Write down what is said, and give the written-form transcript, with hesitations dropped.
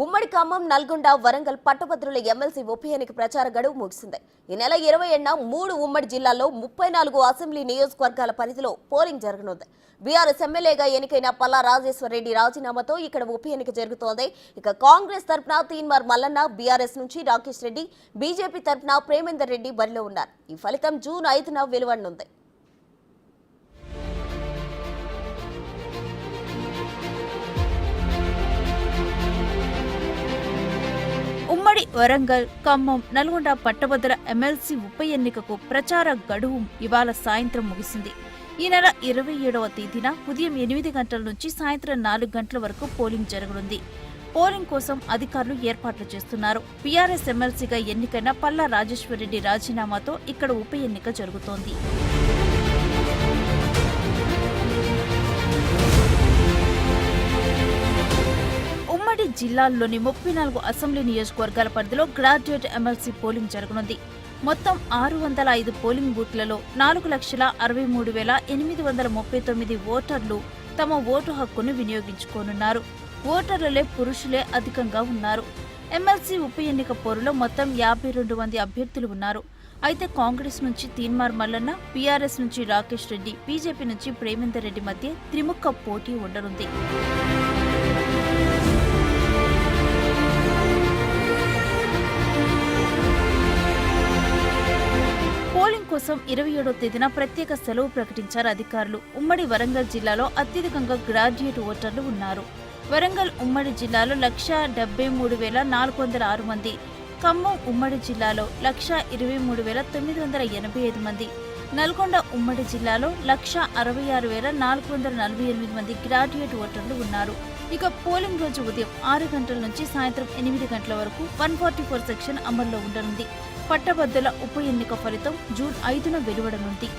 ఉమ్మడి ఖమ్మం, నల్గొండ, వరంగల్ పట్టభద్రుల ఎమ్మెల్సీ ఉప ఎన్నిక ప్రచార గడువు ముగిసింది. ఈ నెల 20న 3 ఉమ్మడి జిల్లాల్లో 34 అసెంబ్లీ నియోజకవర్గాల పరిధిలో పోలింగ్ జరగనుంది. బీఆర్ఎస్ ఎమ్మెల్యేగా ఎన్నికైన పల్లా రాజేశ్వరరెడ్డి రాజీనామాతో ఇక్కడ ఉప ఎన్నిక జరుగుతోంది. ఇక కాంగ్రెస్ తరఫున తీన్మార్ మల్లన్న, బీఆర్ఎస్ నుంచి రాకేష్ రెడ్డి, బీజేపీ తరఫున ప్రేమేందర్ రెడ్డి బరిలో ఉన్నారు. ఈ ఫలితం జూన్ 5న వెలువడనుంది. ఉమ్మడి వరంగల్, ఖమ్మం, నల్గొండ పట్టభద్రుల ఎమ్మెల్సీ ఉప ఎన్నికకు ప్రచార గడువు ఇవాళ సాయంత్రం ముగిసింది. ఈ నెల 27వ తేదీన ఉదయం 8 గంటల నుంచి సాయంత్రం 4 గంటల వరకు పోలింగ్ జరగనుంది. పోలింగ్ కోసం అధికారులు ఏర్పాట్లు చేస్తున్నారు. బీఆర్ఎస్ ఎమ్మెల్సీగా ఎన్నికైన పల్లా రాజేశ్వరరెడ్డి రాజీనామాతో ఇక్కడ ఉప ఎన్నిక జరుగుతోంది. ఉమ్మడి జిల్లాల్లోని 34 అసెంబ్లీ నియోజకవర్గాల పరిధిలో గ్రాడ్యుయేట్ ఎమ్మెల్సీ పోలింగ్ జరగనుంది. మొత్తం 605 పోలింగ్ బూత్లలో 4,63,839 ఓటర్లు తమ ఓటు హక్కును వినియోగించుకోనున్నారు. ఓటర్లలో పురుషులే అధికంగా ఉన్నారు. ఎమ్మెల్సీ ఉప ఎన్నిక పోరులో మొత్తం 52 మంది అభ్యర్థులు ఉన్నారు. అయితే కాంగ్రెస్ నుంచి తీన్మార్ మల్లన్న, బీఆర్ఎస్ నుంచి రాకేష్ రెడ్డి, బీజేపీ నుంచి ప్రేమేందర్ రెడ్డి మధ్య త్రిముఖ పోటీ ఉండనుంది. పోలింగ్ కోసం 27వ తేదీన ప్రత్యేక సెలవు ప్రకటించారు అధికారులు. ఉమ్మడి వరంగల్ జిల్లాలో అత్యధికంగా గ్రాడ్యుయేట్ ఓటర్లు ఉన్నారు. వరంగల్ ఉమ్మడి జిల్లాలో 1,73,406 మంది, ఖమ్మం ఉమ్మడి జిల్లాలో 1,23,985 మంది, నల్గొండ ఉమ్మడి జిల్లాలో 1,66,448 మంది గ్రాడ్యుయేట్ ఓటర్లు ఉన్నారు. ఇక పోలింగ్ రోజు ఉదయం 6 గంటల నుంచి సాయంత్రం 8 గంటల వరకు 144 సెక్షన్ అమల్లో ఉండనుంది. పట్టభద్రుల ఉప ఎన్నిక ఫలితం జూన్ 5న వెలువడనుంది.